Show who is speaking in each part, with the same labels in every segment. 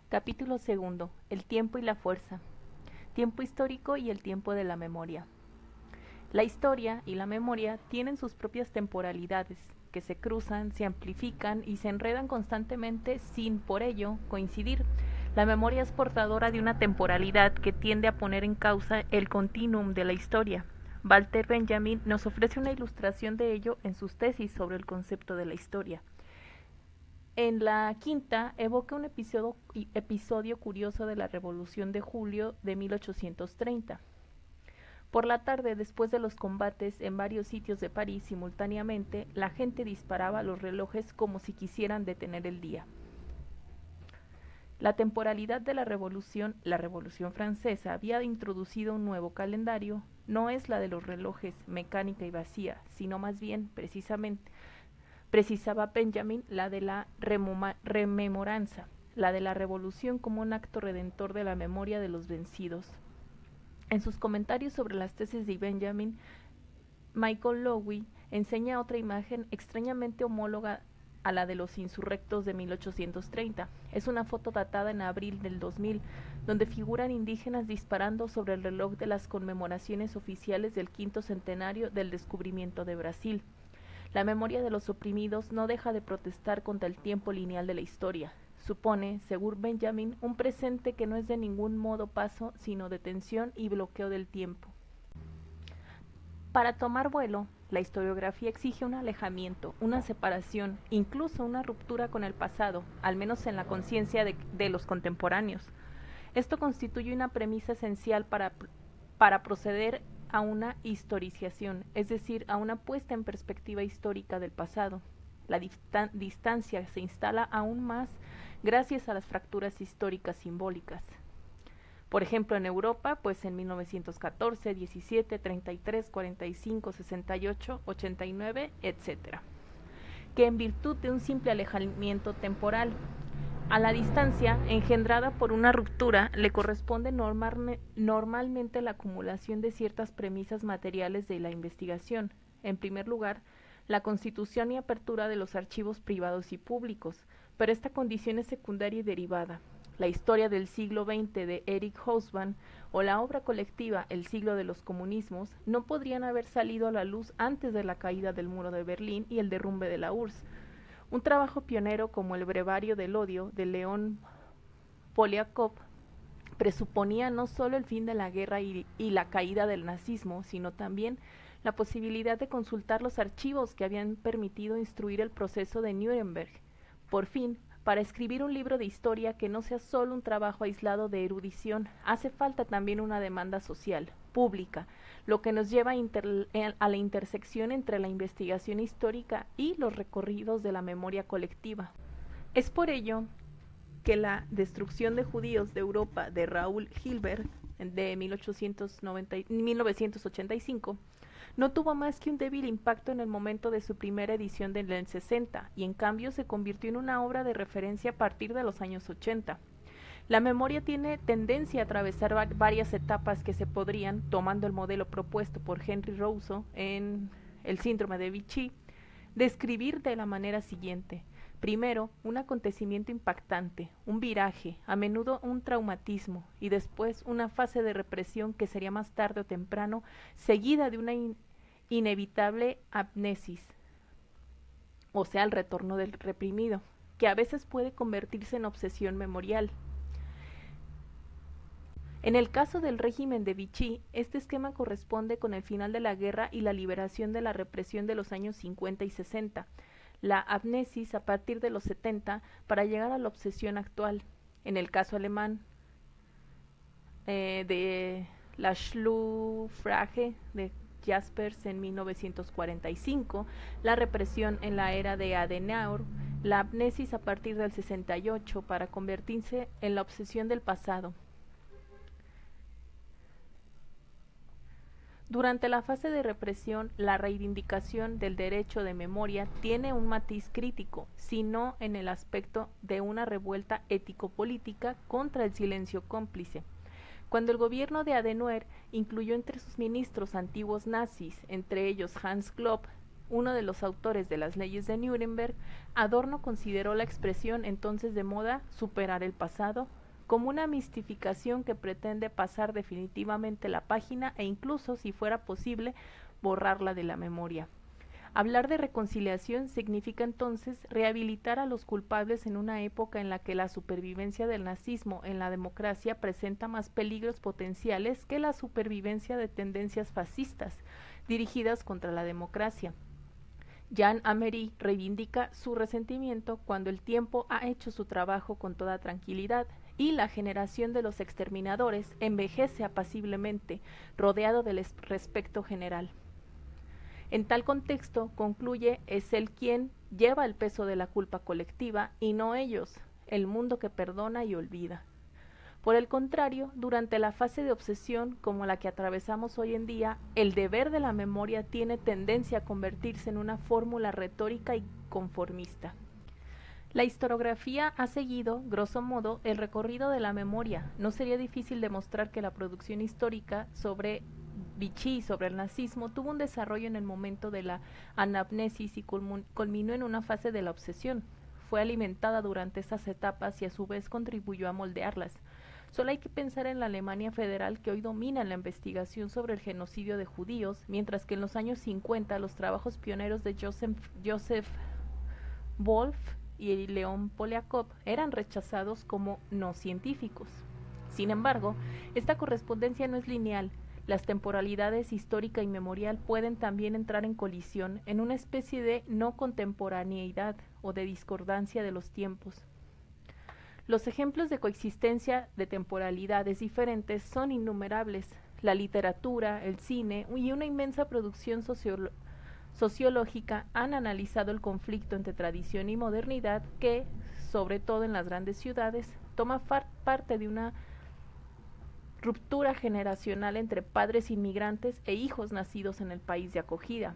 Speaker 1: Capítulo segundo. El tiempo y la fuerza. Tiempo histórico y el tiempo de la memoria. La historia y la memoria tienen sus propias temporalidades, que se cruzan, se amplifican y se enredan constantemente sin, por ello, coincidir. La memoria es portadora de una temporalidad que tiende a poner en causa el continuum de la historia. Walter Benjamin nos ofrece una ilustración de ello en sus tesis sobre el concepto de la historia. En la quinta evoca un episodio curioso de la Revolución de Julio de 1830. Por la tarde, después de los combates en varios sitios de París simultáneamente, la gente disparaba los relojes como si quisieran detener el día. La temporalidad de la Revolución Francesa, había introducido un nuevo calendario, no es la de los relojes, mecánica y vacía, sino más bien, precisaba Benjamin, la de la rememoranza, la de la revolución como un acto redentor de la memoria de los vencidos. En sus comentarios sobre las tesis de Benjamin, Michael Lowy enseña otra imagen extrañamente homóloga a la de los insurrectos de 1830. Es una foto datada en abril del 2000, donde figuran indígenas disparando sobre el reloj de las conmemoraciones oficiales del quinto centenario del descubrimiento de Brasil. La memoria de los oprimidos no deja de protestar contra el tiempo lineal de la historia. Supone, según Benjamin, un presente que no es de ningún modo paso, sino detención y bloqueo del tiempo. Para tomar vuelo, la historiografía exige un alejamiento, una separación, incluso una ruptura con el pasado, al menos en la conciencia de los contemporáneos. Esto constituye una premisa esencial para proceder a una historicización, es decir, a una puesta en perspectiva histórica del pasado. La distancia se instala aún más gracias a las fracturas históricas simbólicas. Por ejemplo, en Europa, pues en 1914, 17, 33, 45, 68, 89, etc., que en virtud de un simple alejamiento temporal, a la distancia engendrada por una ruptura le corresponde normalmente la acumulación de ciertas premisas materiales de la investigación. En primer lugar, la constitución y apertura de los archivos privados y públicos, pero esta condición es secundaria y derivada. La historia del siglo XX de Eric Hobsbawm o la obra colectiva El siglo de los comunismos no podrían haber salido a la luz antes de la caída del muro de Berlín y el derrumbe de la URSS. Un trabajo pionero como el Brevario del Odio de León Poliakov presuponía no solo el fin de la guerra y la caída del nazismo, sino también la posibilidad de consultar los archivos que habían permitido instruir el proceso de Nuremberg. Por fin, para escribir un libro de historia que no sea solo un trabajo aislado de erudición, hace falta también una demanda social, pública, lo que nos lleva a la intersección entre la investigación histórica y los recorridos de la memoria colectiva. Es por ello que la destrucción de judíos de Europa de Raúl Hilberg de 1985 no tuvo más que un débil impacto en el momento de su primera edición del 60 y en cambio se convirtió en una obra de referencia a partir de los años 80. La memoria tiene tendencia a atravesar varias etapas que se podrían, tomando el modelo propuesto por Henry Rousseau en El síndrome de Vichy, describir de la manera siguiente. Primero, un acontecimiento impactante, un viraje, a menudo un traumatismo, y después una fase de represión que sería más tarde o temprano seguida de una inevitable amnesis, o sea, el retorno del reprimido, que a veces puede convertirse en obsesión memorial. En el caso del régimen de Vichy, este esquema corresponde con el final de la guerra y la liberación de la represión de los años 50 y 60, la amnesis a partir de los 70 para llegar a la obsesión actual. En el caso alemán, de la Schlussfrage de Jaspers en 1945, la represión en la era de Adenauer, la amnesis a partir del 68 para convertirse en la obsesión del pasado. Durante la fase de represión, la reivindicación del derecho de memoria tiene un matiz crítico, sino en el aspecto de una revuelta ético-política contra el silencio cómplice. Cuando el gobierno de Adenauer incluyó entre sus ministros antiguos nazis, entre ellos Hans Glob, uno de los autores de las leyes de Nuremberg, Adorno consideró la expresión entonces de moda superar el pasado como una mistificación que pretende pasar definitivamente la página e incluso, si fuera posible, borrarla de la memoria. Hablar de reconciliación significa entonces rehabilitar a los culpables en una época en la que la supervivencia del nazismo en la democracia presenta más peligros potenciales que la supervivencia de tendencias fascistas dirigidas contra la democracia. Jean Amery reivindica su resentimiento cuando el tiempo ha hecho su trabajo con toda tranquilidad y la generación de los exterminadores envejece apaciblemente, rodeado del respeto general. En tal contexto, concluye, es él quien lleva el peso de la culpa colectiva y no ellos, el mundo que perdona y olvida. Por el contrario, durante la fase de obsesión como la que atravesamos hoy en día, el deber de la memoria tiene tendencia a convertirse en una fórmula retórica y conformista. La historiografía ha seguido, grosso modo, el recorrido de la memoria. No sería difícil demostrar que la producción histórica sobre Vichy, sobre el nazismo, tuvo un desarrollo en el momento de la anamnesis y culminó en una fase de la obsesión. Fue alimentada durante esas etapas y a su vez contribuyó a moldearlas. Solo hay que pensar en la Alemania federal que hoy domina la investigación sobre el genocidio de judíos, mientras que en los años 50 los trabajos pioneros de Joseph Wolf y León Poliakov eran rechazados como no científicos. Sin embargo, esta correspondencia no es lineal. Las temporalidades histórica y memorial pueden también entrar en colisión en una especie de no contemporaneidad o de discordancia de los tiempos. Los ejemplos de coexistencia de temporalidades diferentes son innumerables. La literatura, el cine y una inmensa producción sociológica han analizado el conflicto entre tradición y modernidad que, sobre todo en las grandes ciudades, toma parte de una ruptura generacional entre padres inmigrantes e hijos nacidos en el país de acogida.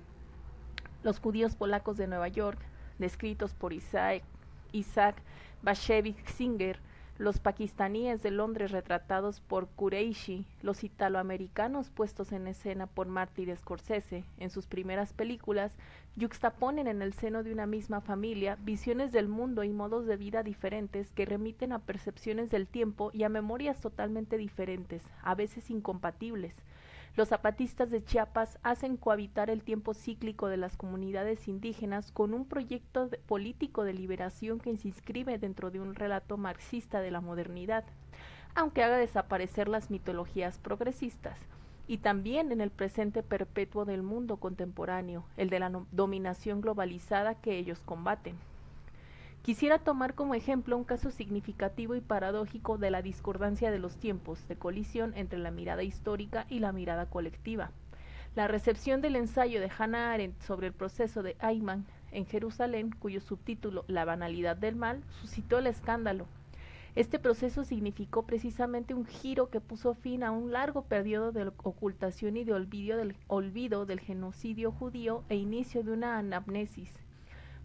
Speaker 1: Los judíos polacos de Nueva York, descritos por Isaac Bashevis Singer, los pakistaníes de Londres retratados por Qureshi, los italoamericanos puestos en escena por Martin Scorsese en sus primeras películas, yuxtaponen en el seno de una misma familia visiones del mundo y modos de vida diferentes que remiten a percepciones del tiempo y a memorias totalmente diferentes, a veces incompatibles. Los zapatistas de Chiapas hacen cohabitar el tiempo cíclico de las comunidades indígenas con un proyecto político de liberación que se inscribe dentro de un relato marxista de la modernidad, aunque haga desaparecer las mitologías progresistas, y también en el presente perpetuo del mundo contemporáneo, el de la dominación globalizada que ellos combaten. Quisiera tomar como ejemplo un caso significativo y paradójico de la discordancia de los tiempos, de colisión entre la mirada histórica y la mirada colectiva. La recepción del ensayo de Hannah Arendt sobre el proceso de Eichmann en Jerusalén, cuyo subtítulo La banalidad del mal, suscitó el escándalo. Este proceso significó precisamente un giro que puso fin a un largo periodo de ocultación y de olvido del genocidio judío e inicio de una anamnesis.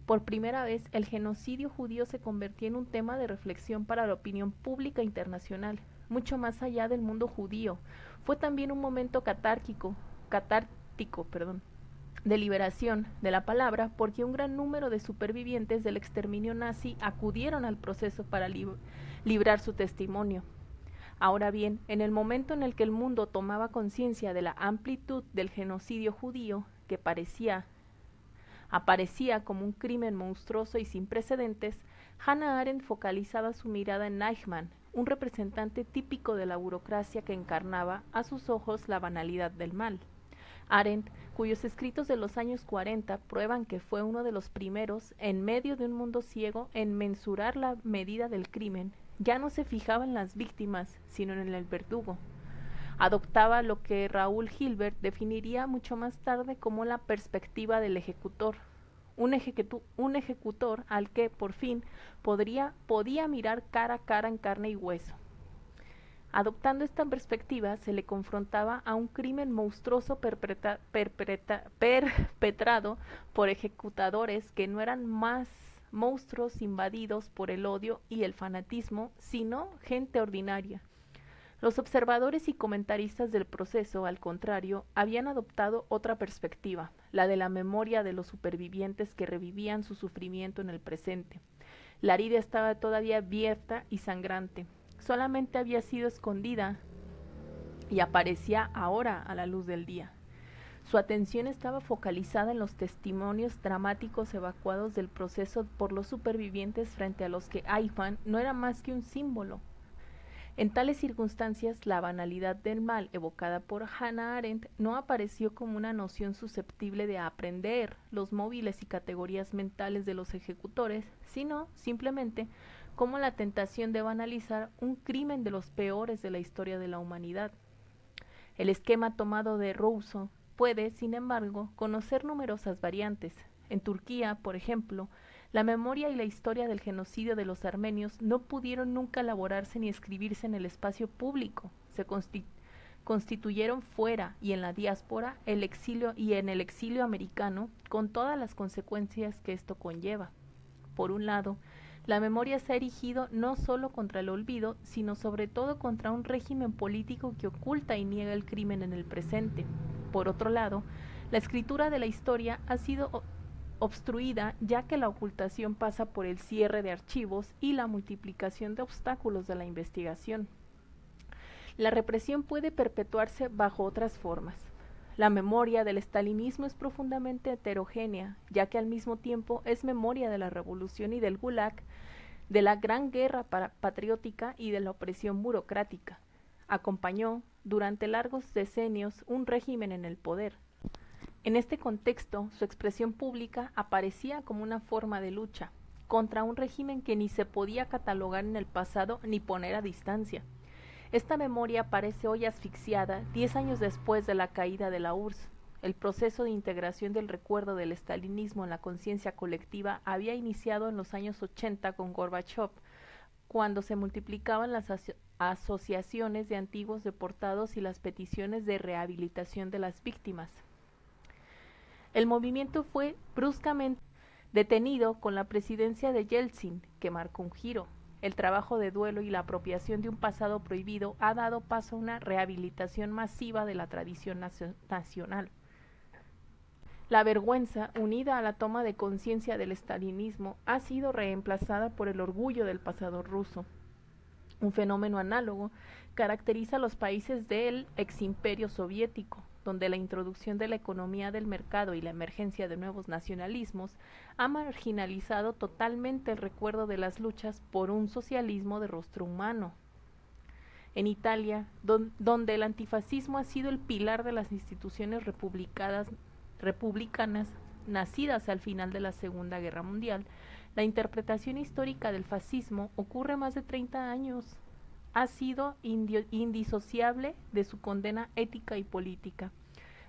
Speaker 1: Por primera vez, el genocidio judío se convirtió en un tema de reflexión para la opinión pública internacional, mucho más allá del mundo judío. Fue también un momento catártico, de liberación de la palabra, porque un gran número de supervivientes del exterminio nazi acudieron al proceso para librar su testimonio. Ahora bien, en el momento en el que el mundo tomaba conciencia de la amplitud del genocidio judío, que aparecía como un crimen monstruoso y sin precedentes, Hannah Arendt focalizaba su mirada en Eichmann, un representante típico de la burocracia que encarnaba a sus ojos la banalidad del mal. Arendt, cuyos escritos de los años 40 prueban que fue uno de los primeros, en medio de un mundo ciego, en mensurar la medida del crimen, ya no se fijaba en las víctimas, sino en el verdugo. Adoptaba lo que Raúl Hilbert definiría mucho más tarde como la perspectiva del ejecutor, un ejecutor al que, por fin, podía mirar cara a cara en carne y hueso. Adoptando esta perspectiva, se le confrontaba a un crimen monstruoso perpetrado por ejecutadores que no eran más monstruos invadidos por el odio y el fanatismo, sino gente ordinaria. Los observadores y comentaristas del proceso, al contrario, habían adoptado otra perspectiva, la de la memoria de los supervivientes que revivían su sufrimiento en el presente. La herida estaba todavía abierta y sangrante. solamente había sido escondida y aparecía ahora a la luz del día. Su atención estaba focalizada en los testimonios dramáticos evacuados del proceso por los supervivientes frente a los que Eichmann no era más que un símbolo. En tales circunstancias, la banalidad del mal evocada por Hannah Arendt no apareció como una noción susceptible de aprender los móviles y categorías mentales de los ejecutores, sino simplemente como la tentación de banalizar un crimen de los peores de la historia de la humanidad. El esquema tomado de Rousseau puede, sin embargo, conocer numerosas variantes. En Turquía, por ejemplo, la memoria y la historia del genocidio de los armenios no pudieron nunca elaborarse ni escribirse en el espacio público. Se constituyeron fuera y en la diáspora el exilio y en el exilio americano, con todas las consecuencias que esto conlleva. Por un lado, la memoria se ha erigido no solo contra el olvido, sino sobre todo contra un régimen político que oculta y niega el crimen en el presente. Por otro lado, la escritura de la historia ha sido obstruida, ya que la ocultación pasa por el cierre de archivos y la multiplicación de obstáculos de la investigación. La represión puede perpetuarse bajo otras formas. La memoria del estalinismo es profundamente heterogénea, ya que al mismo tiempo es memoria de la revolución y del Gulag, de la gran guerra patriótica y de la opresión burocrática. Acompañó, durante largos decenios, un régimen en el poder. En este contexto, su expresión pública aparecía como una forma de lucha contra un régimen que ni se podía catalogar en el pasado ni poner a distancia. Esta memoria aparece hoy asfixiada 10 años después de la caída de la URSS. El proceso de integración del recuerdo del estalinismo en la conciencia colectiva había iniciado en los años 80 con Gorbachev, cuando se multiplicaban las asociaciones de antiguos deportados y las peticiones de rehabilitación de las víctimas. El movimiento fue bruscamente detenido con la presidencia de Yeltsin, que marcó un giro. El trabajo de duelo y la apropiación de un pasado prohibido ha dado paso a una rehabilitación masiva de la tradición nacional. La vergüenza, unida a la toma de conciencia del estalinismo, ha sido reemplazada por el orgullo del pasado ruso. Un fenómeno análogo caracteriza a los países del eximperio soviético, donde la introducción de la economía del mercado y la emergencia de nuevos nacionalismos ha marginalizado totalmente el recuerdo de las luchas por un socialismo de rostro humano. En Italia, donde el antifascismo ha sido el pilar de las instituciones republicanas nacidas al final de la Segunda Guerra Mundial, la interpretación histórica del fascismo ocurre más de 30 años. Ha sido indisociable de su condena ética y política.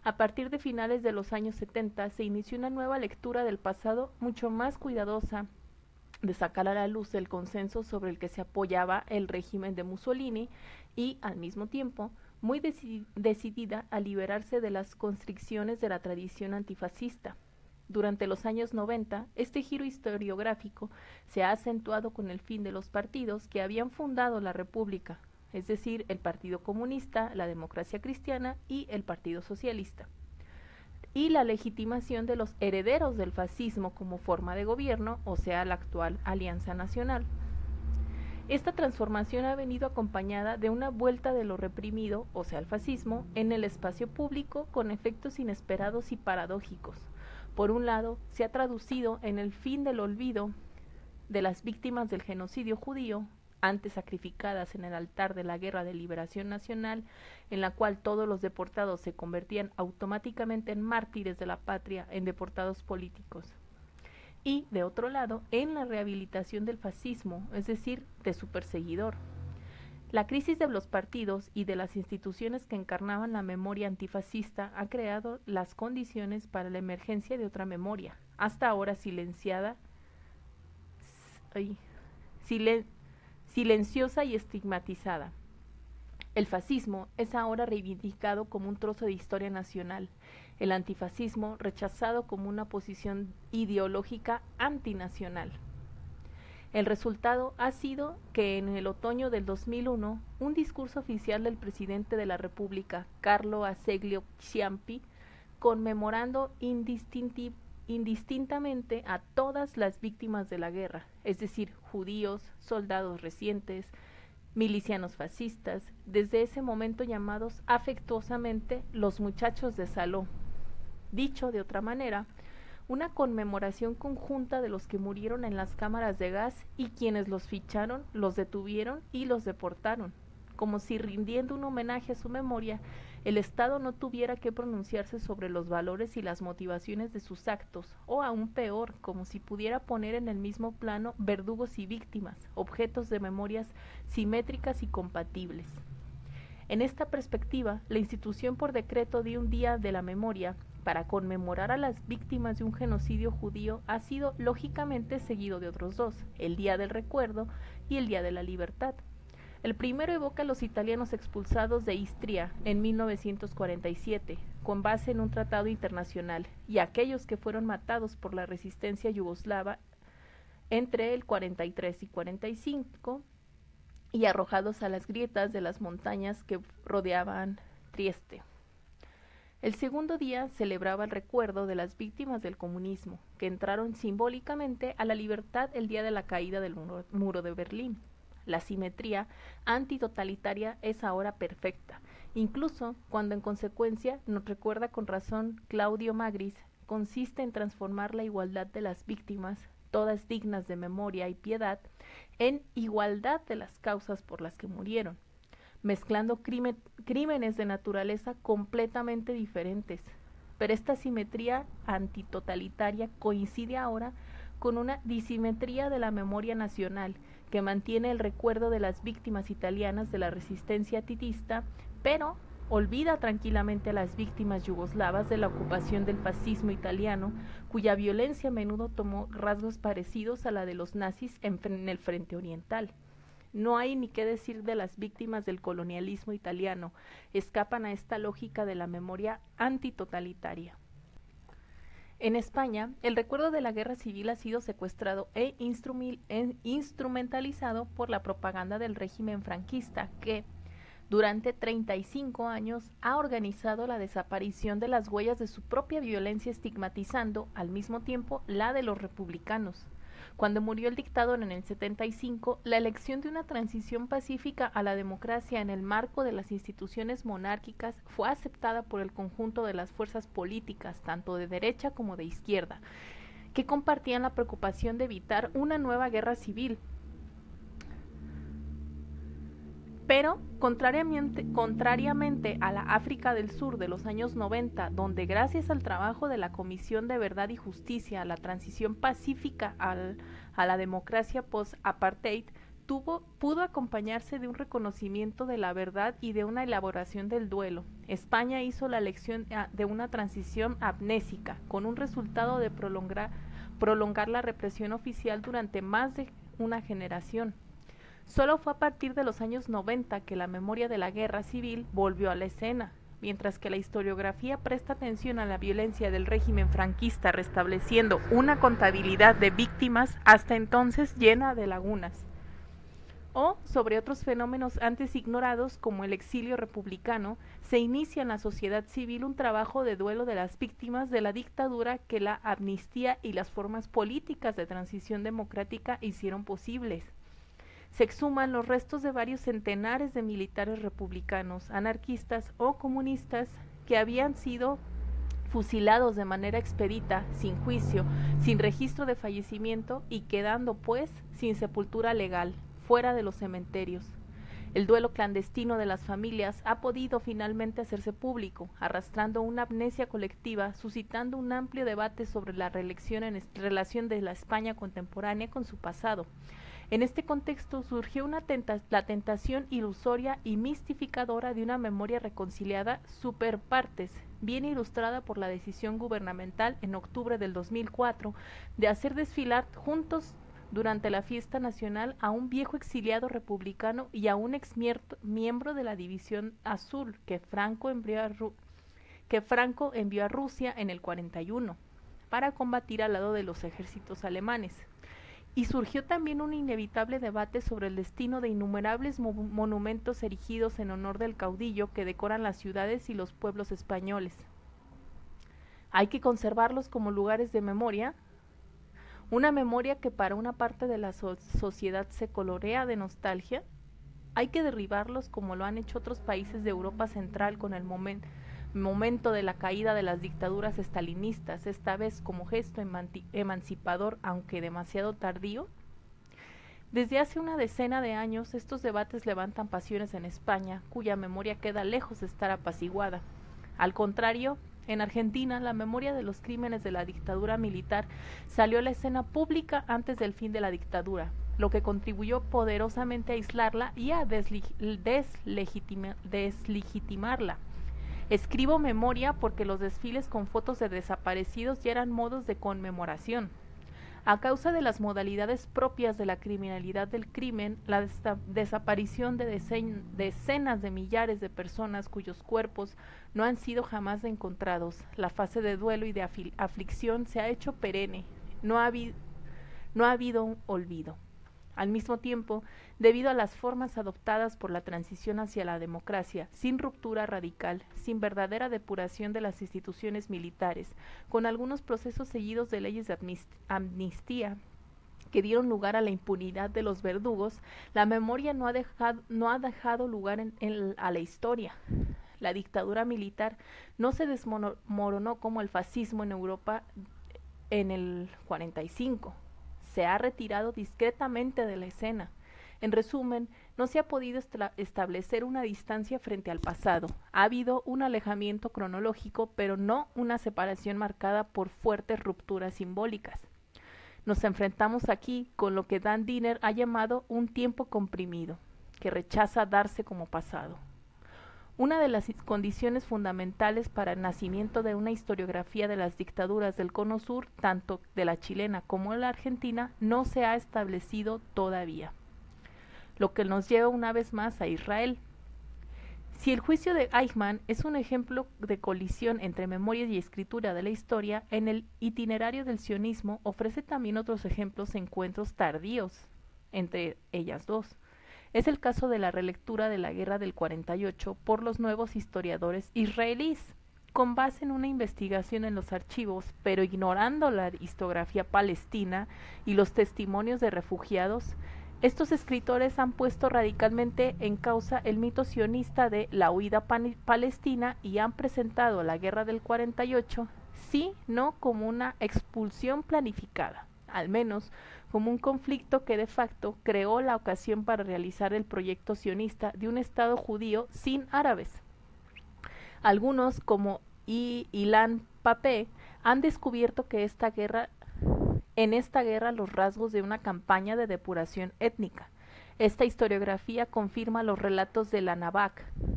Speaker 1: A partir de finales de los años 70 se inició una nueva lectura del pasado mucho más cuidadosa de sacar a la luz el consenso sobre el que se apoyaba el régimen de Mussolini y, al mismo tiempo, muy decidida a liberarse de las constricciones de la tradición antifascista. Durante los años 90, este giro historiográfico se ha acentuado con el fin de los partidos que habían fundado la República, es decir, el Partido Comunista, la Democracia Cristiana y el Partido Socialista, y la legitimación de los herederos del fascismo como forma de gobierno, o sea, la actual Alianza Nacional. Esta transformación ha venido acompañada de una vuelta de lo reprimido, o sea, el fascismo, en el espacio público con efectos inesperados y paradójicos. Por un lado, se ha traducido en el fin del olvido de las víctimas del genocidio judío, antes sacrificadas en el altar de la Guerra de Liberación Nacional, en la cual todos los deportados se convertían automáticamente en mártires de la patria, en deportados políticos. Y, de otro lado, en la rehabilitación del fascismo, es decir, de su perseguidor. La crisis de los partidos y de las instituciones que encarnaban la memoria antifascista ha creado las condiciones para la emergencia de otra memoria, hasta ahora silenciosa y estigmatizada. El fascismo es ahora reivindicado como un trozo de historia nacional, el antifascismo rechazado como una posición ideológica antinacional. El resultado ha sido que en el otoño del 2001, un discurso oficial del presidente de la República, Carlo Azeglio Ciampi, conmemorando indistintamente a todas las víctimas de la guerra, es decir, judíos, soldados recientes, milicianos fascistas, desde ese momento llamados afectuosamente los muchachos de Saló. Dicho de otra manera, una conmemoración conjunta de los que murieron en las cámaras de gas y quienes los ficharon, los detuvieron y los deportaron, como si rindiendo un homenaje a su memoria, el Estado no tuviera que pronunciarse sobre los valores y las motivaciones de sus actos, o aún peor, como si pudiera poner en el mismo plano verdugos y víctimas, objetos de memorias simétricas y compatibles. En esta perspectiva, la institución por decreto de un día de la memoria para conmemorar a las víctimas de un genocidio judío ha sido lógicamente seguido de otros dos, el Día del Recuerdo y el Día de la Libertad. El primero evoca a los italianos expulsados de Istria en 1947, con base en un tratado internacional, y a aquellos que fueron matados por la resistencia yugoslava entre el 43 y 45 y arrojados a las grietas de las montañas que rodeaban Trieste. El segundo día celebraba el recuerdo de las víctimas del comunismo, que entraron simbólicamente a la libertad el día de la caída del muro de Berlín. La simetría antitotalitaria es ahora perfecta, incluso cuando en consecuencia, nos recuerda con razón Claudio Magris, consiste en transformar la igualdad de las víctimas, todas dignas de memoria y piedad, en igualdad de las causas por las que murieron, mezclando crímenes de naturaleza completamente diferentes. Pero esta simetría antitotalitaria coincide ahora con una disimetría de la memoria nacional que mantiene el recuerdo de las víctimas italianas de la resistencia titista, pero olvida tranquilamente a las víctimas yugoslavas de la ocupación del fascismo italiano, cuya violencia a menudo tomó rasgos parecidos a la de los nazis en el frente oriental. No hay ni qué decir de las víctimas del colonialismo italiano, escapan a esta lógica de la memoria antitotalitaria. En España, el recuerdo de la guerra civil ha sido secuestrado e instrumentalizado por la propaganda del régimen franquista que, durante 35 años, ha organizado la desaparición de las huellas de su propia violencia, estigmatizando, al mismo tiempo, la de los republicanos. Cuando murió el dictador en el 75, la elección de una transición pacífica a la democracia en el marco de las instituciones monárquicas fue aceptada por el conjunto de las fuerzas políticas, tanto de derecha como de izquierda, que compartían la preocupación de evitar una nueva guerra civil. Pero, contrariamente a la África del Sur de los años 90, donde gracias al trabajo de la Comisión de Verdad y Justicia, la transición pacífica a la democracia post-apartheid pudo acompañarse de un reconocimiento de la verdad y de una elaboración del duelo. España hizo la elección de una transición amnésica, con un resultado de prolongar la represión oficial durante más de una generación. Solo fue a partir de los años 90 que la memoria de la guerra civil volvió a la escena, mientras que la historiografía presta atención a la violencia del régimen franquista, restableciendo una contabilidad de víctimas hasta entonces llena de lagunas. O sobre otros fenómenos antes ignorados como el exilio republicano, se inicia en la sociedad civil un trabajo de duelo de las víctimas de la dictadura que la amnistía y las formas políticas de transición democrática hicieron posibles. Se exhuman los restos de varios centenares de militares republicanos, anarquistas o comunistas que habían sido fusilados de manera expedita, sin juicio, sin registro de fallecimiento y quedando, pues, sin sepultura legal, fuera de los cementerios. El duelo clandestino de las familias ha podido finalmente hacerse público, arrastrando una amnesia colectiva, suscitando un amplio debate sobre la relación de la España contemporánea con su pasado. En este contexto surgió la tentación ilusoria y mistificadora de una memoria reconciliada super partes, bien ilustrada por la decisión gubernamental en octubre del 2004 de hacer desfilar juntos durante la fiesta nacional a un viejo exiliado republicano y a un ex miembro de la División Azul que Franco envió a Rusia en el 41 para combatir al lado de los ejércitos alemanes. Y surgió también un inevitable debate sobre el destino de innumerables monumentos erigidos en honor del caudillo que decoran las ciudades y los pueblos españoles. ¿Hay que conservarlos como lugares de memoria? Una memoria que para una parte de la sociedad se colorea de nostalgia. Hay que derribarlos como lo han hecho otros países de Europa Central con el momento de la caída de las dictaduras estalinistas, esta vez como gesto emancipador, aunque demasiado tardío. Desde hace una decena de años, estos debates levantan pasiones en España, cuya memoria queda lejos de estar apaciguada. Al contrario, en Argentina, la memoria de los crímenes de la dictadura militar salió a la escena pública antes del fin de la dictadura, lo que contribuyó poderosamente a aislarla y a deslegitimarla. Escribo memoria porque los desfiles con fotos de desaparecidos ya eran modos de conmemoración. A causa de las modalidades propias de la criminalidad del crimen, la desaparición de decenas de millares de personas cuyos cuerpos no han sido jamás encontrados, la fase de duelo y de aflicción se ha hecho perenne, no ha habido un olvido. Al mismo tiempo, debido a las formas adoptadas por la transición hacia la democracia, sin ruptura radical, sin verdadera depuración de las instituciones militares, con algunos procesos seguidos de leyes de amnistía que dieron lugar a la impunidad de los verdugos, la memoria no ha dejado lugar a la historia. La dictadura militar no se desmoronó como el fascismo en Europa en el 45. Se ha retirado discretamente de la escena. En resumen, no se ha podido establecer una distancia frente al pasado. Ha habido un alejamiento cronológico, pero no una separación marcada por fuertes rupturas simbólicas. Nos enfrentamos aquí con lo que Dan Diner ha llamado un tiempo comprimido, que rechaza darse como pasado. Una de las condiciones fundamentales para el nacimiento de una historiografía de las dictaduras del Cono Sur, tanto de la chilena como de la argentina, no se ha establecido todavía. Lo que nos lleva una vez más a Israel. Si el juicio de Eichmann es un ejemplo de colisión entre memoria y escritura de la historia, en el itinerario del sionismo ofrece también otros ejemplos de encuentros tardíos entre ellas dos. Es el caso de la relectura de la Guerra del 48 por los nuevos historiadores israelíes, con base en una investigación en los archivos, pero ignorando la historiografía palestina y los testimonios de refugiados. Estos escritores han puesto radicalmente en causa el mito sionista de la huida palestina y han presentado la Guerra del 48, sí, no como una expulsión planificada, al menos como un conflicto que de facto creó la ocasión para realizar el proyecto sionista de un Estado judío sin árabes. Algunos, como Ilan Pappé, han descubierto que en esta guerra los rasgos de una campaña de depuración étnica. Esta historiografía confirma los relatos de la Nakba,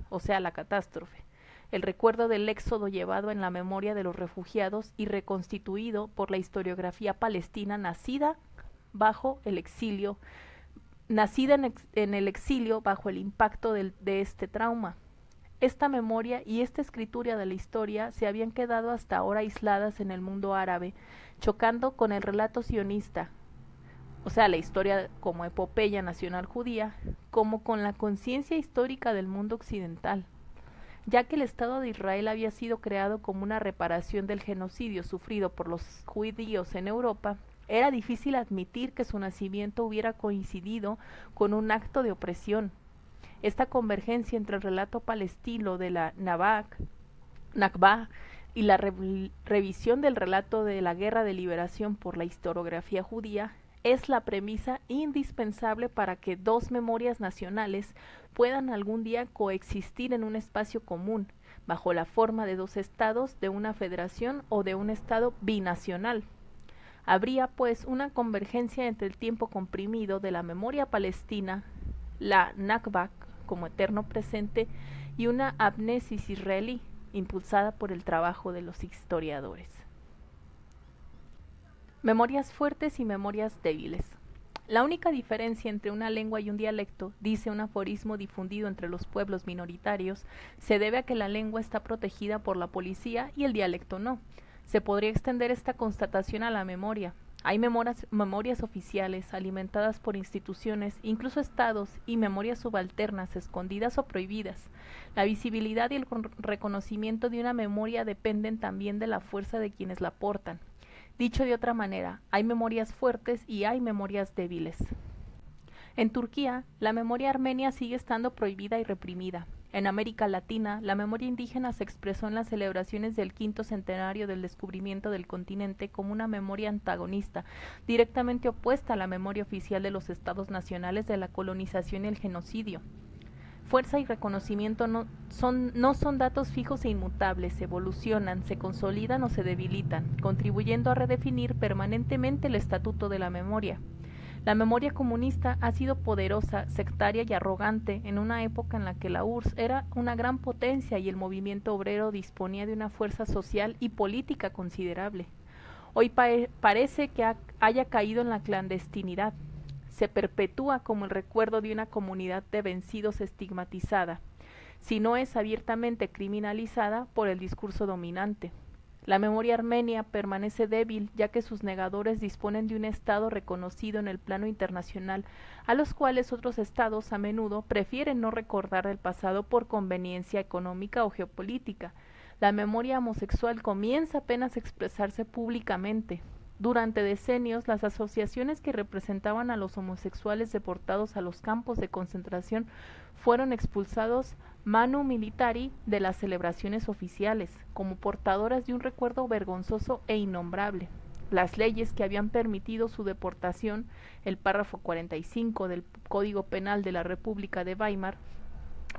Speaker 1: o sea, la catástrofe, el recuerdo del éxodo llevado en la memoria de los refugiados y reconstituido por la historiografía palestina nacida en el exilio bajo el impacto de este trauma. Esta memoria y esta escritura de la historia se habían quedado hasta ahora aisladas en el mundo árabe, chocando con el relato sionista, o sea, la historia como epopeya nacional judía, como con la conciencia histórica del mundo occidental, ya que el Estado de Israel había sido creado como una reparación del genocidio sufrido por los judíos en Europa. Era difícil admitir que su nacimiento hubiera coincidido con un acto de opresión. Esta convergencia entre el relato palestino de la Nakba y la revisión del relato de la guerra de liberación por la historiografía judía es la premisa indispensable para que dos memorias nacionales puedan algún día coexistir en un espacio común, bajo la forma de dos estados, de una federación o de un estado binacional. Habría, pues, una convergencia entre el tiempo comprimido de la memoria palestina, la Nakba como eterno presente, y una amnesis israelí, impulsada por el trabajo de los historiadores. Memorias fuertes y memorias débiles. La única diferencia entre una lengua y un dialecto, dice un aforismo difundido entre los pueblos minoritarios, se debe a que la lengua está protegida por la policía y el dialecto no. Se podría extender esta constatación a la memoria. Hay memorias oficiales, alimentadas por instituciones, incluso estados, y memorias subalternas, escondidas o prohibidas. La visibilidad y el reconocimiento de una memoria dependen también de la fuerza de quienes la portan. Dicho de otra manera, hay memorias fuertes y hay memorias débiles. En Turquía, la memoria armenia sigue estando prohibida y reprimida. En América Latina, la memoria indígena se expresó en las celebraciones del 5º centenario del descubrimiento del continente como una memoria antagonista, directamente opuesta a la memoria oficial de los estados nacionales de la colonización y el genocidio. Fuerza y reconocimiento no son datos fijos e inmutables, evolucionan, se consolidan o se debilitan, contribuyendo a redefinir permanentemente el estatuto de la memoria. La memoria comunista ha sido poderosa, sectaria y arrogante en una época en la que la URSS era una gran potencia y el movimiento obrero disponía de una fuerza social y política considerable. Hoy parece que haya caído en la clandestinidad. Se perpetúa como el recuerdo de una comunidad de vencidos estigmatizada, si no es abiertamente criminalizada por el discurso dominante. La memoria armenia permanece débil, ya que sus negadores disponen de un Estado reconocido en el plano internacional, a los cuales otros Estados a menudo prefieren no recordar el pasado por conveniencia económica o geopolítica. La memoria homosexual comienza apenas a expresarse públicamente. Durante decenios, las asociaciones que representaban a los homosexuales deportados a los campos de concentración fueron expulsados manu militari de las celebraciones oficiales, como portadoras de un recuerdo vergonzoso e innombrable. Las leyes que habían permitido su deportación, el párrafo 45 del Código Penal de la República de Weimar,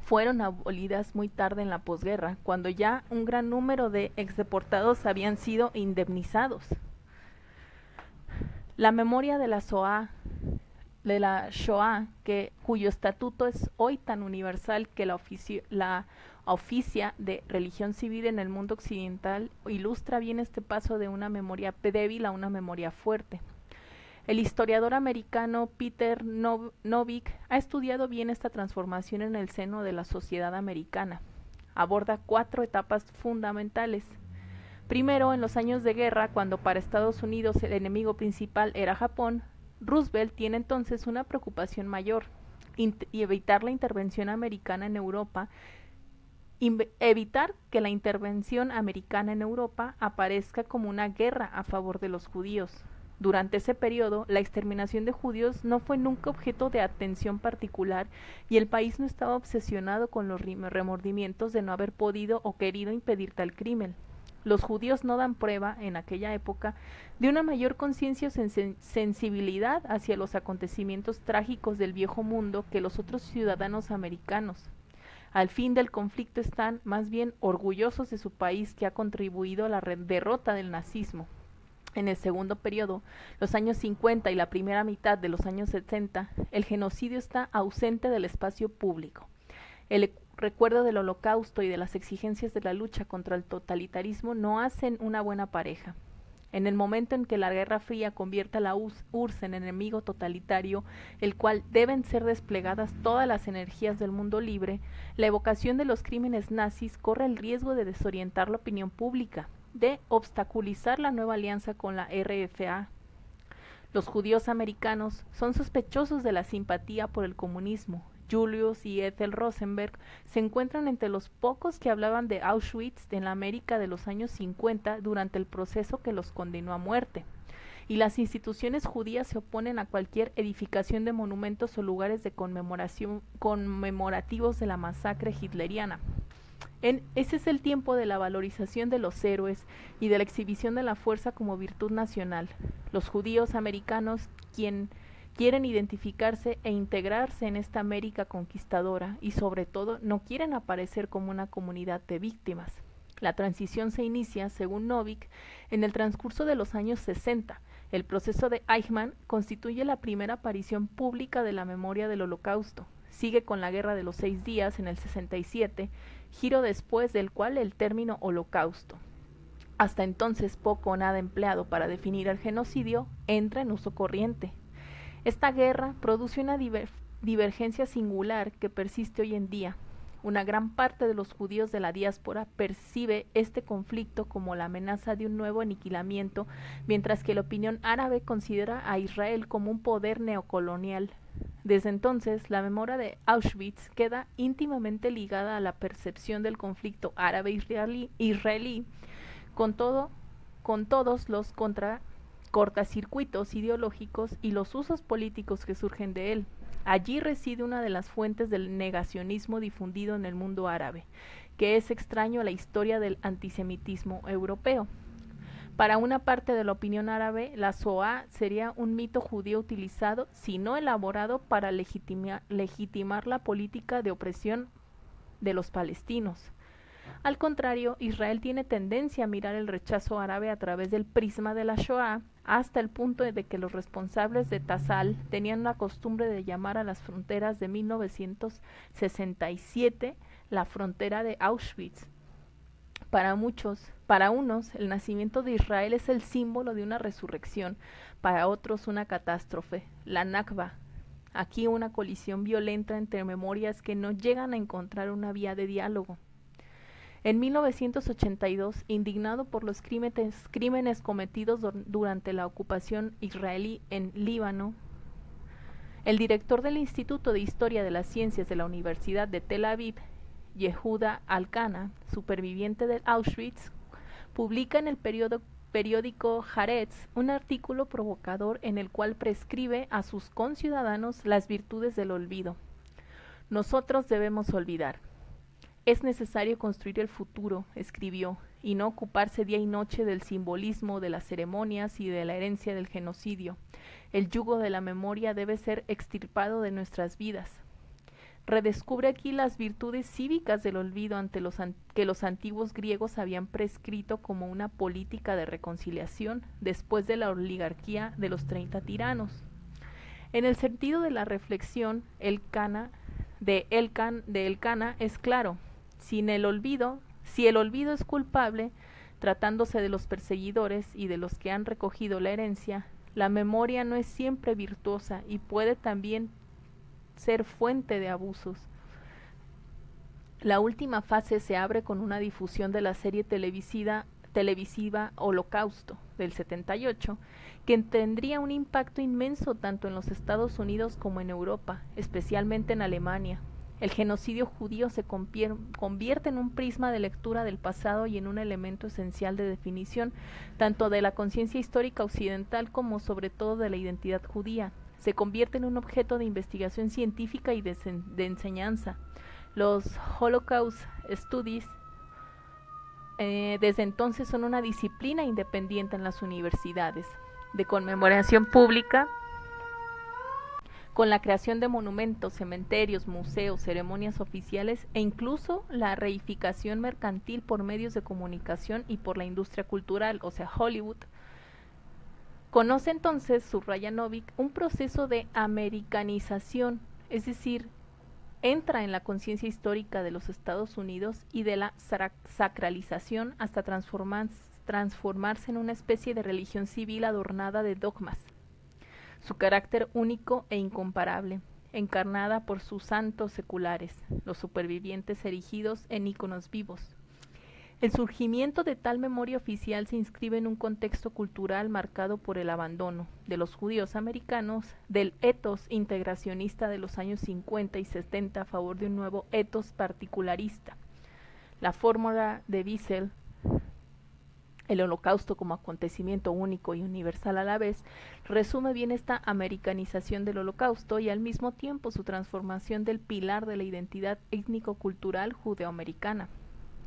Speaker 1: fueron abolidas muy tarde en la posguerra, cuando ya un gran número de exdeportados habían sido indemnizados. La memoria de la Shoah, cuyo estatuto es hoy tan universal que la oficia de religión civil en el mundo occidental, ilustra bien este paso de una memoria débil a una memoria fuerte. El historiador americano Peter Novick ha estudiado bien esta transformación en el seno de la sociedad americana. Aborda 4 etapas fundamentales. Primero, en los años de guerra, cuando para Estados Unidos el enemigo principal era Japón, Roosevelt tiene entonces una preocupación mayor, y evitar la intervención americana en Europa, evitar que la intervención americana en Europa aparezca como una guerra a favor de los judíos. Durante ese periodo, la exterminación de judíos no fue nunca objeto de atención particular y el país no estaba obsesionado con los remordimientos de no haber podido o querido impedir tal crimen. Los judíos no dan prueba, en aquella época, de una mayor conciencia o sensibilidad hacia los acontecimientos trágicos del viejo mundo que los otros ciudadanos americanos. Al fin del conflicto están, más bien, orgullosos de su país que ha contribuido a la derrota del nazismo. En el segundo periodo, los años 50 y la primera mitad de los años 70, el genocidio está ausente del espacio público. El recuerdo del Holocausto y de las exigencias de la lucha contra el totalitarismo no hacen una buena pareja. En el momento en que la Guerra Fría convierta a la URSS en enemigo totalitario, el cual deben ser desplegadas todas las energías del mundo libre, la evocación de los crímenes nazis corre el riesgo de desorientar la opinión pública, de obstaculizar la nueva alianza con la RFA. Los judíos americanos son sospechosos de la simpatía por el comunismo. Julius y Ethel Rosenberg se encuentran entre los pocos que hablaban de Auschwitz en la América de los años 50 durante el proceso que los condenó a muerte. Y las instituciones judías se oponen a cualquier edificación de monumentos o lugares de conmemorativos de la masacre hitleriana. Ese es el tiempo de la valorización de los héroes y de la exhibición de la fuerza como virtud nacional. Los judíos americanos, quieren identificarse e integrarse en esta América conquistadora y sobre todo no quieren aparecer como una comunidad de víctimas. La transición se inicia, según Novick, en el transcurso de los años 60. El proceso de Eichmann constituye la primera aparición pública de la memoria del Holocausto. Sigue con la Guerra de los 6 días en el 67, giro después del cual el término Holocausto, hasta entonces poco o nada empleado para definir el genocidio, entra en uso corriente. Esta guerra produce una divergencia singular que persiste hoy en día. Una gran parte de los judíos de la diáspora percibe este conflicto como la amenaza de un nuevo aniquilamiento, mientras que la opinión árabe considera a Israel como un poder neocolonial. Desde entonces, la memoria de Auschwitz queda íntimamente ligada a la percepción del conflicto árabe-israelí, con todos los cortacircuitos ideológicos y los usos políticos que surgen de él. Allí reside una de las fuentes del negacionismo difundido en el mundo árabe, que es extraño a la historia del antisemitismo europeo. Para una parte de la opinión árabe, la Shoah sería un mito judío utilizado, si no elaborado, para legitimar la política de opresión de los palestinos. Al contrario, Israel tiene tendencia a mirar el rechazo árabe a través del prisma de la Shoah, hasta el punto de que los responsables de Tzal tenían la costumbre de llamar a las fronteras de 1967 la frontera de Auschwitz. Para unos, el nacimiento de Israel es el símbolo de una resurrección, para otros una catástrofe, la Nakba. Aquí una colisión violenta entre memorias que no llegan a encontrar una vía de diálogo. En 1982, indignado por los crímenes cometidos durante la ocupación israelí en Líbano, el director del Instituto de Historia de las Ciencias de la Universidad de Tel Aviv, Yehuda Alkana, superviviente del Auschwitz, publica en el periódico Haaretz un artículo provocador en el cual prescribe a sus conciudadanos las virtudes del olvido. Nosotros debemos olvidar. Es necesario construir el futuro, escribió, y no ocuparse día y noche del simbolismo, de las ceremonias y de la herencia del genocidio. El yugo de la memoria debe ser extirpado de nuestras vidas. Redescubre aquí las virtudes cívicas del olvido que los antiguos griegos habían prescrito como una política de reconciliación después de la oligarquía de los 30 tiranos. En el sentido de la reflexión, Elcana es claro. Si el olvido es culpable, tratándose de los perseguidores y de los que han recogido la herencia, la memoria no es siempre virtuosa y puede también ser fuente de abusos. La última fase se abre con una difusión de la serie televisiva Holocausto del 78, que tendría un impacto inmenso tanto en los Estados Unidos como en Europa, especialmente en Alemania. El genocidio judío se convierte en un prisma de lectura del pasado y en un elemento esencial de definición tanto de la conciencia histórica occidental como sobre todo de la identidad judía. Se convierte en un objeto de investigación científica y de enseñanza. Los Holocaust Studies desde entonces son una disciplina independiente en las universidades, de conmemoración pública, con la creación de monumentos, cementerios, museos, ceremonias oficiales e incluso la reificación mercantil por medios de comunicación y por la industria cultural, o sea, Hollywood. Conoce entonces, subraya Novick, un proceso de americanización, es decir, entra en la conciencia histórica de los Estados Unidos y de la sacralización hasta transformarse en una especie de religión civil adornada de dogmas. Su carácter único e incomparable, encarnada por sus santos seculares, los supervivientes erigidos en íconos vivos. El surgimiento de tal memoria oficial se inscribe en un contexto cultural marcado por el abandono de los judíos americanos del etos integracionista de los años 50 y 70 a favor de un nuevo etos particularista. La fórmula de Wiesel, el Holocausto como acontecimiento único y universal a la vez, resume bien esta americanización del Holocausto y al mismo tiempo su transformación del pilar de la identidad étnico-cultural judeoamericana.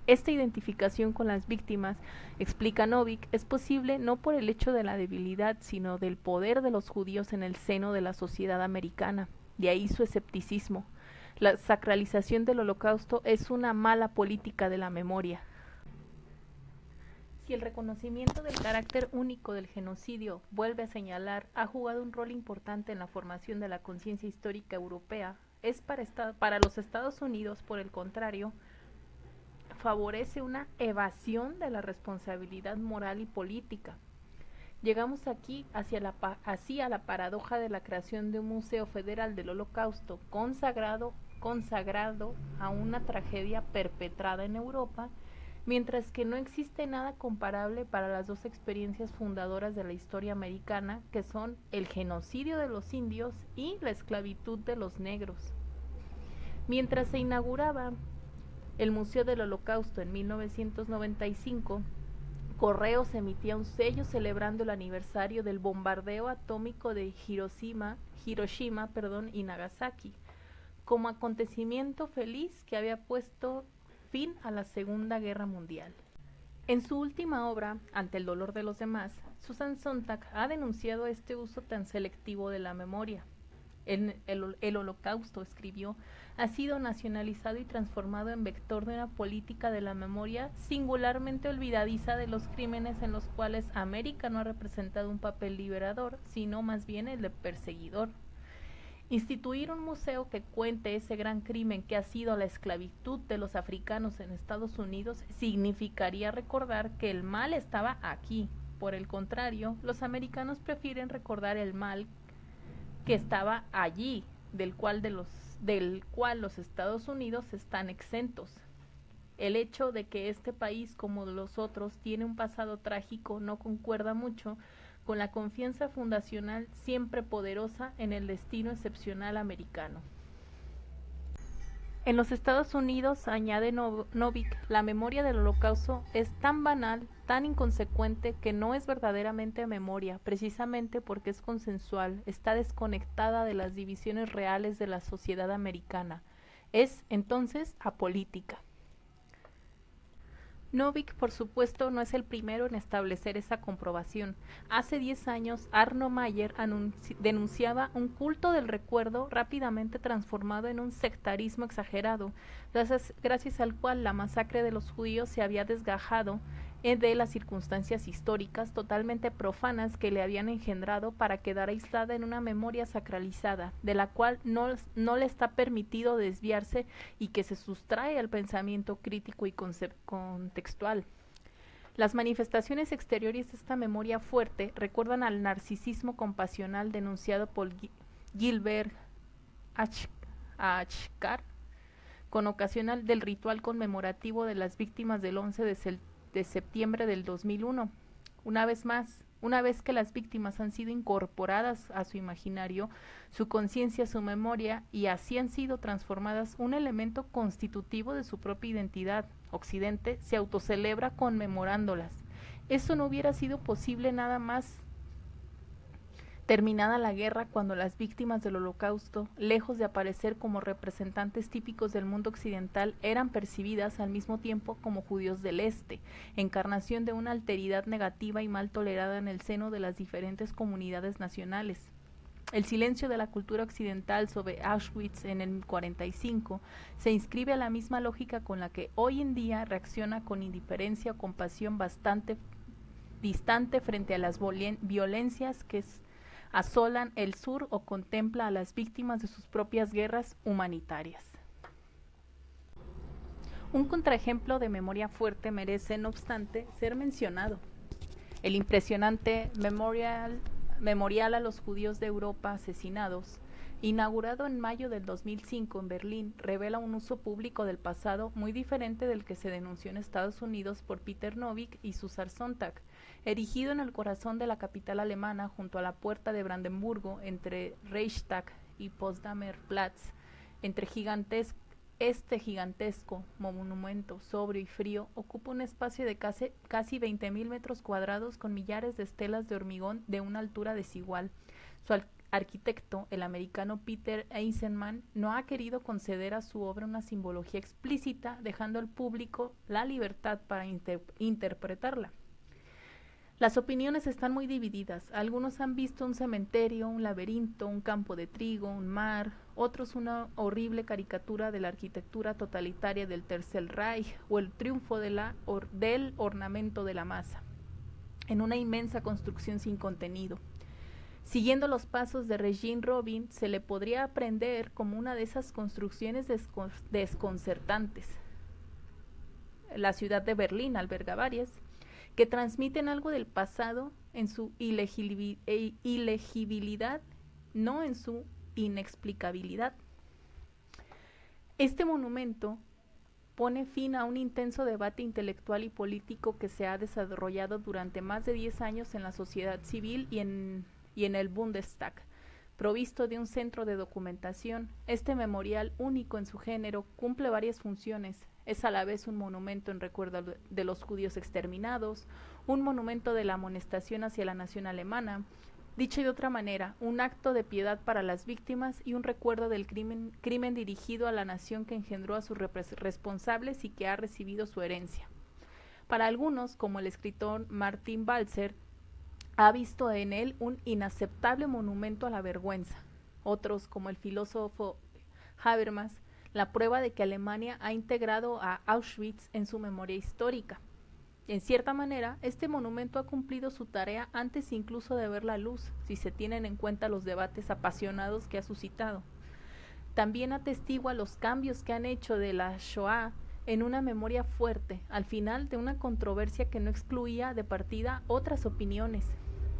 Speaker 1: Esta identificación con las víctimas, explica Novick, es posible no por el hecho de la debilidad, sino del poder de los judíos en el seno de la sociedad americana. De ahí su escepticismo. La sacralización del Holocausto es una mala política de la memoria. Si el reconocimiento del carácter único del genocidio, vuelve a señalar, ha jugado un rol importante en la formación de la conciencia histórica europea, es para los Estados Unidos, por el contrario, favorece una evasión de la responsabilidad moral y política. Llegamos aquí así a la paradoja de la creación de un Museo Federal del Holocausto consagrado a una tragedia perpetrada en Europa, mientras que no existe nada comparable para las dos experiencias fundadoras de la historia americana, que son el genocidio de los indios y la esclavitud de los negros. Mientras se inauguraba el Museo del Holocausto en 1995, correos emitía un sello celebrando el aniversario del bombardeo atómico de Hiroshima y Nagasaki, como acontecimiento feliz que había puesto fin a la Segunda Guerra Mundial. En su última obra, Ante el dolor de los demás, Susan Sontag ha denunciado este uso tan selectivo de la memoria. El Holocausto, escribió, ha sido nacionalizado y transformado en vector de una política de la memoria singularmente olvidadiza de los crímenes en los cuales América no ha representado un papel liberador, sino más bien el de perseguidor. Instituir un museo que cuente ese gran crimen que ha sido la esclavitud de los africanos en Estados Unidos significaría recordar que el mal estaba aquí. Por el contrario, los americanos prefieren recordar el mal que estaba allí, del cual los Estados Unidos están exentos. El hecho de que este país, como los otros, tiene un pasado trágico no concuerda mucho con la confianza fundacional siempre poderosa en el destino excepcional americano. En los Estados Unidos, añade Novick, la memoria del Holocausto es tan banal, tan inconsecuente, que no es verdaderamente memoria, precisamente porque es consensual, está desconectada de las divisiones reales de la sociedad americana. Es, entonces, apolítica. Novick, por supuesto, no es el primero en establecer esa comprobación. Hace 10 años, Arno Mayer denunciaba un culto del recuerdo rápidamente transformado en un sectarismo exagerado, gracias al cual la masacre de los judíos se había desgajado de las circunstancias históricas totalmente profanas que le habían engendrado para quedar aislada en una memoria sacralizada, de la cual no le está permitido desviarse y que se sustrae al pensamiento crítico y contextual. Las manifestaciones exteriores de esta memoria fuerte recuerdan al narcisismo compasional denunciado por Gilbert Achcar con ocasión del ritual conmemorativo de las víctimas del 11 de septiembre del 2001. Una vez que las víctimas han sido incorporadas a su imaginario, su conciencia, su memoria, y así han sido transformadas un elemento constitutivo de su propia identidad, Occidente se autocelebra conmemorándolas. Eso no hubiera sido posible nada más terminada la guerra, cuando las víctimas del Holocausto, lejos de aparecer como representantes típicos del mundo occidental, eran percibidas al mismo tiempo como judíos del Este, encarnación de una alteridad negativa y mal tolerada en el seno de las diferentes comunidades nacionales. El silencio de la cultura occidental sobre Auschwitz en el 45 se inscribe a la misma lógica con la que hoy en día reacciona con indiferencia o compasión bastante distante frente a las violencias que asolan el sur o contempla a las víctimas de sus propias guerras humanitarias. Un contraejemplo de memoria fuerte merece, no obstante, ser mencionado. El impresionante memorial a los judíos de Europa asesinados, inaugurado en mayo del 2005 en Berlín, revela un uso público del pasado muy diferente del que se denunció en Estados Unidos por Peter Novick y Susan Sontag. Erigido en el corazón de la capital alemana, junto a la puerta de Brandenburgo, entre Reichstag y Potsdamer Platz, este gigantesco monumento, sobrio y frío, ocupa un espacio de casi 20.000 metros cuadrados con millares de estelas de hormigón de una altura desigual. Su arquitecto, el americano Peter Eisenman, no ha querido conceder a su obra una simbología explícita, dejando al público la libertad para interpretarla. Las opiniones están muy divididas. Algunos han visto un cementerio, un laberinto, un campo de trigo, un mar, otros una horrible caricatura de la arquitectura totalitaria del Tercer Reich o el triunfo del ornamento de la masa, en una inmensa construcción sin contenido. Siguiendo los pasos de Regine Robin, se le podría aprender como una de esas construcciones desconcertantes. La ciudad de Berlín alberga varias, que transmiten algo del pasado en su ilegibilidad, no en su inexplicabilidad. Este monumento pone fin a un intenso debate intelectual y político que se ha desarrollado durante más de 10 años en la sociedad civil y en el Bundestag, Provisto de un centro de documentación, este memorial, único en su género, cumple varias funciones. Es a la vez un monumento en recuerdo de los judíos exterminados, un monumento de la amonestación hacia la nación alemana, dicho de otra manera, un acto de piedad para las víctimas y un recuerdo del crimen dirigido a la nación que engendró a sus responsables y que ha recibido su herencia. Para algunos, como el escritor Martin Balzer, ha visto en él un inaceptable monumento a la vergüenza. Otros, como el filósofo Habermas, la prueba de que Alemania ha integrado a Auschwitz en su memoria histórica. En cierta manera, este monumento ha cumplido su tarea antes incluso de ver la luz, si se tienen en cuenta los debates apasionados que ha suscitado. También atestigua los cambios que han hecho de la Shoah en una memoria fuerte, al final de una controversia que no excluía de partida otras opiniones.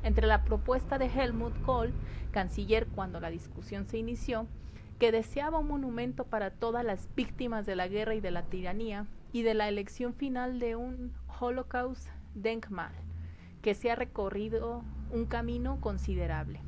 Speaker 1: Entre la propuesta de Helmut Kohl, canciller cuando la discusión se inició, que deseaba un monumento para todas las víctimas de la guerra y de la tiranía, y de la elección final de un Holocaust Denkmal, que se ha recorrido un camino considerable.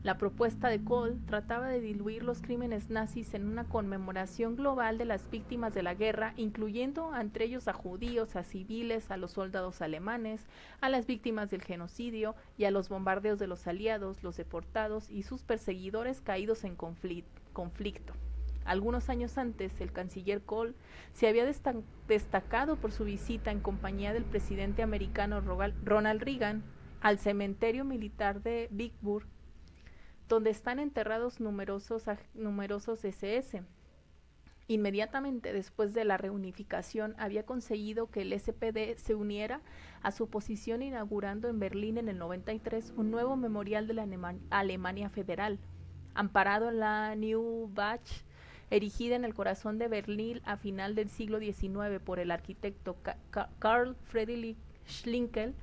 Speaker 1: La propuesta de Kohl trataba de diluir los crímenes nazis en una conmemoración global de las víctimas de la guerra, incluyendo entre ellos a judíos, a civiles, a los soldados alemanes, a las víctimas del genocidio y a los bombardeos de los aliados, los deportados y sus perseguidores caídos en conflicto. Algunos años antes, el canciller Kohl se había destacado por su visita en compañía del presidente americano Ronald Reagan al cementerio militar de Vicksburg, donde están enterrados numerosos SS. Inmediatamente después de la reunificación había conseguido que el SPD se uniera a su posición, inaugurando en Berlín en el 93 un nuevo memorial de la Alemania Federal, amparado en la Neubach, erigida en el corazón de Berlín a final del siglo XIX por el arquitecto Karl Friedrich Schinkel,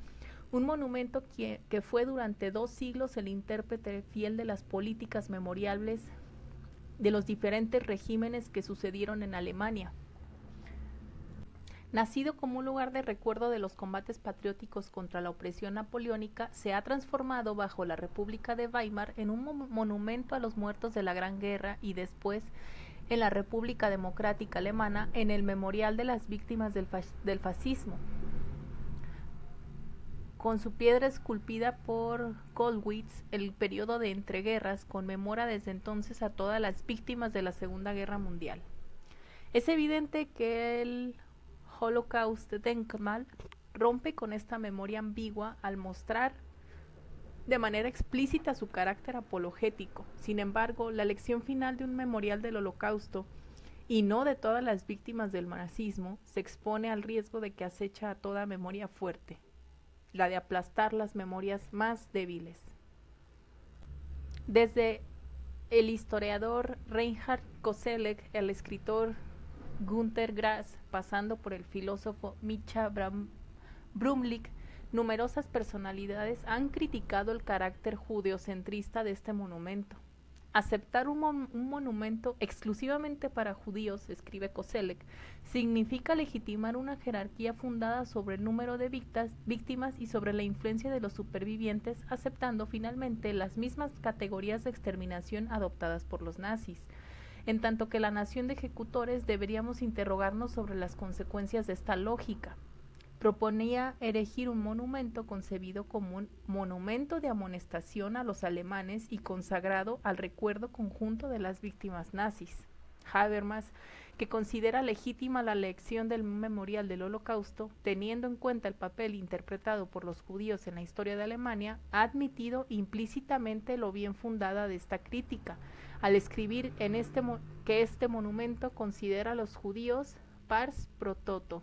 Speaker 1: un monumento que fue durante 2 siglos el intérprete fiel de las políticas memoriales de los diferentes regímenes que sucedieron en Alemania. Nacido como un lugar de recuerdo de los combates patrióticos contra la opresión napoleónica, se ha transformado bajo la República de Weimar en un monumento a los muertos de la Gran Guerra y después en la República Democrática Alemana en el Memorial de las Víctimas del Fascismo. Con su piedra esculpida por Kollwitz, el periodo de entreguerras conmemora desde entonces a todas las víctimas de la Segunda Guerra Mundial. Es evidente que el Holocaust Denkmal rompe con esta memoria ambigua al mostrar de manera explícita su carácter apologético. Sin embargo, la lección final de un memorial del Holocausto, y no de todas las víctimas del nazismo, se expone al riesgo de que acecha a toda memoria fuerte, la de aplastar las memorias más débiles. Desde el historiador Reinhard Koselleck, el escritor Günter Grass, pasando por el filósofo Misha Brumlik, numerosas personalidades han criticado el carácter judeocentrista de este monumento. Aceptar un monumento exclusivamente para judíos, escribe Koselleck, significa legitimar una jerarquía fundada sobre el número de víctimas y sobre la influencia de los supervivientes, aceptando finalmente las mismas categorías de exterminación adoptadas por los nazis. En tanto que la nación de ejecutores deberíamos interrogarnos sobre las consecuencias de esta lógica. Proponía erigir un monumento concebido como un monumento de amonestación a los alemanes y consagrado al recuerdo conjunto de las víctimas nazis. Habermas, que considera legítima la elección del memorial del Holocausto, teniendo en cuenta el papel interpretado por los judíos en la historia de Alemania, ha admitido implícitamente lo bien fundada de esta crítica, al escribir que este monumento considera a los judíos pars pro toto.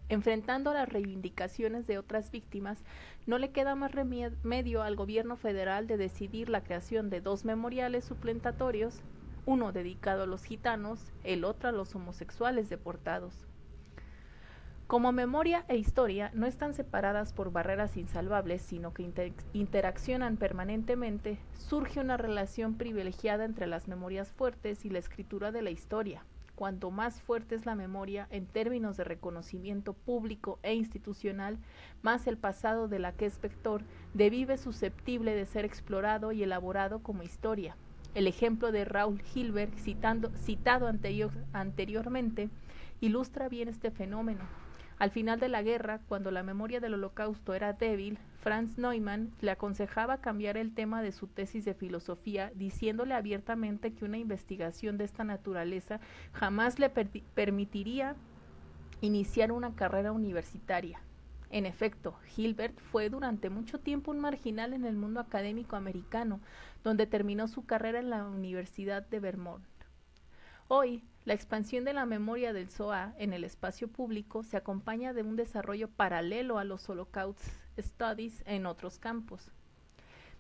Speaker 1: Enfrentando las reivindicaciones de otras víctimas, no le queda más remedio al gobierno federal de decidir la creación de 2 memoriales suplementatorios, uno dedicado a los gitanos, el otro a los homosexuales deportados. Como memoria e historia no están separadas por barreras insalvables, sino que interaccionan permanentemente, surge una relación privilegiada entre las memorias fuertes y la escritura de la historia. cuanto más fuerte es la memoria en términos de reconocimiento público e institucional, más el pasado de la que es vector devive susceptible de ser explorado y elaborado como historia. El ejemplo de Raúl Hilberg, citado anteriormente, ilustra bien este fenómeno. Al final de la guerra, cuando la memoria del Holocausto era débil, Franz Neumann le aconsejaba cambiar el tema de su tesis de filosofía, diciéndole abiertamente que una investigación de esta naturaleza jamás le permitiría iniciar una carrera universitaria. En efecto, Hilbert fue durante mucho tiempo un marginal en el mundo académico americano, donde terminó su carrera en la Universidad de Vermont. Hoy, la expansión de la memoria del Shoah en el espacio público se acompaña de un desarrollo paralelo a los Holocaust Studies en otros campos.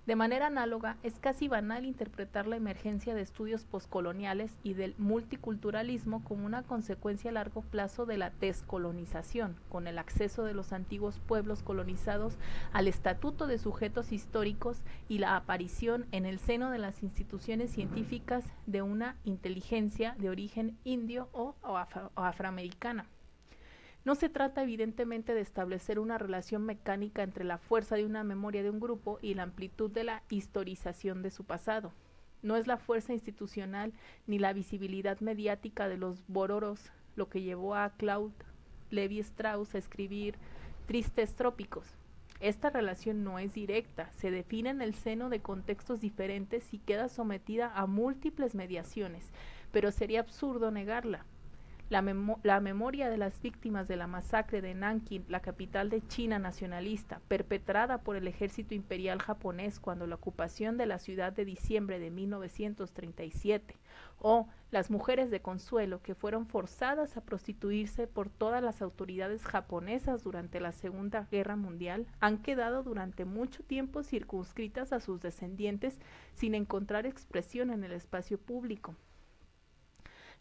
Speaker 1: De manera análoga, es casi banal interpretar la emergencia de estudios poscoloniales y del multiculturalismo como una consecuencia a largo plazo de la descolonización, con el acceso de los antiguos pueblos colonizados al estatuto de sujetos históricos y la aparición en el seno de las instituciones científicas de una inteligencia de origen indio o afroamericana. No se trata evidentemente de establecer una relación mecánica entre la fuerza de una memoria de un grupo y la amplitud de la historización de su pasado. No es la fuerza institucional ni la visibilidad mediática de los bóroros lo que llevó a Claude Lévi-Strauss a escribir Tristes Trópicos. Esta relación no es directa, se define en el seno de contextos diferentes y queda sometida a múltiples mediaciones, pero sería absurdo negarla. La memoria de las víctimas de la masacre de Nankín, la capital de China nacionalista, perpetrada por el ejército imperial japonés cuando la ocupación de la ciudad de diciembre de 1937, o las mujeres de Consuelo que fueron forzadas a prostituirse por todas las autoridades japonesas durante la Segunda Guerra Mundial, han quedado durante mucho tiempo circunscritas a sus descendientes sin encontrar expresión en el espacio público.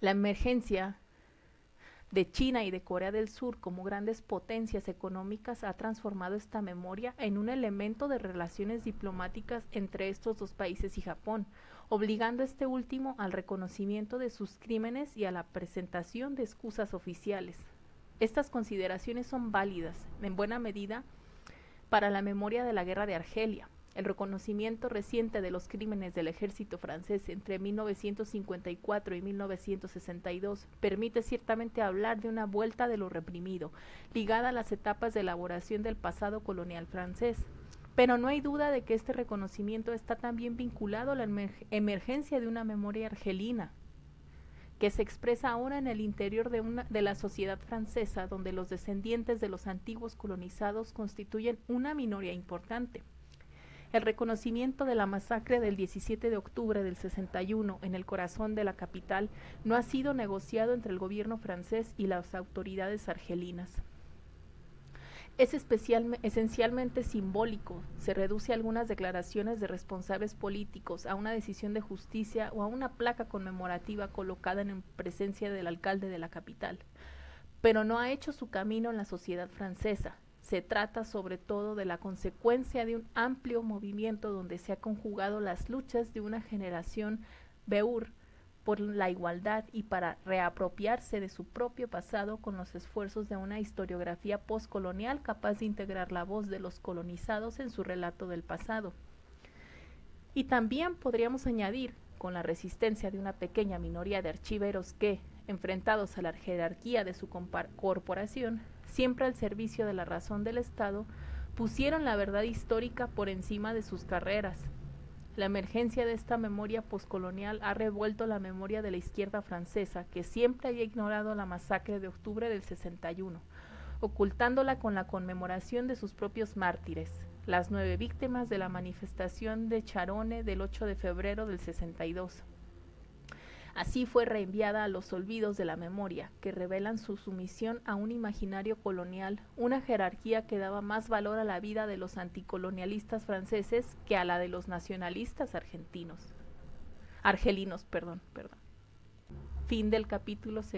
Speaker 1: La emergencia de China y de Corea del Sur como grandes potencias económicas ha transformado esta memoria en un elemento de relaciones diplomáticas entre estos dos países y Japón, obligando a este último al reconocimiento de sus crímenes y a la presentación de excusas oficiales. Estas consideraciones son válidas, en buena medida, para la memoria de la Guerra de Argelia. El reconocimiento reciente de los crímenes del ejército francés entre 1954 y 1962 permite ciertamente hablar de una vuelta de lo reprimido, ligada a las etapas de elaboración del pasado colonial francés. Pero no hay duda de que este reconocimiento está también vinculado a la emergencia de una memoria argelina, que se expresa ahora en el interior de la sociedad francesa, donde los descendientes de los antiguos colonizados constituyen una minoría importante. El reconocimiento de la masacre del 17 de octubre del 61 en el corazón de la capital no ha sido negociado entre el gobierno francés y las autoridades argelinas. Es esencialmente simbólico, se reduce a algunas declaraciones de responsables políticos, a una decisión de justicia o a una placa conmemorativa colocada en presencia del alcalde de la capital, pero no ha hecho su camino en la sociedad francesa. Se trata sobre todo de la consecuencia de un amplio movimiento donde se han conjugado las luchas de una generación beur por la igualdad y para reapropiarse de su propio pasado con los esfuerzos de una historiografía postcolonial capaz de integrar la voz de los colonizados en su relato del pasado. Y también podríamos añadir, con la resistencia de una pequeña minoría de archiveros que, enfrentados a la jerarquía de su corporación, siempre al servicio de la razón del Estado, pusieron la verdad histórica por encima de sus carreras. La emergencia de esta memoria poscolonial ha revuelto la memoria de la izquierda francesa, que siempre había ignorado la masacre de octubre del 61, ocultándola con la conmemoración de sus propios mártires, las 9 víctimas de la manifestación de Charone del 8 de febrero del 62. Así fue reenviada a los olvidos de la memoria, que revelan su sumisión a un imaginario colonial, una jerarquía que daba más valor a la vida de los anticolonialistas franceses que a la de los nacionalistas argelinos. Fin del capítulo 2.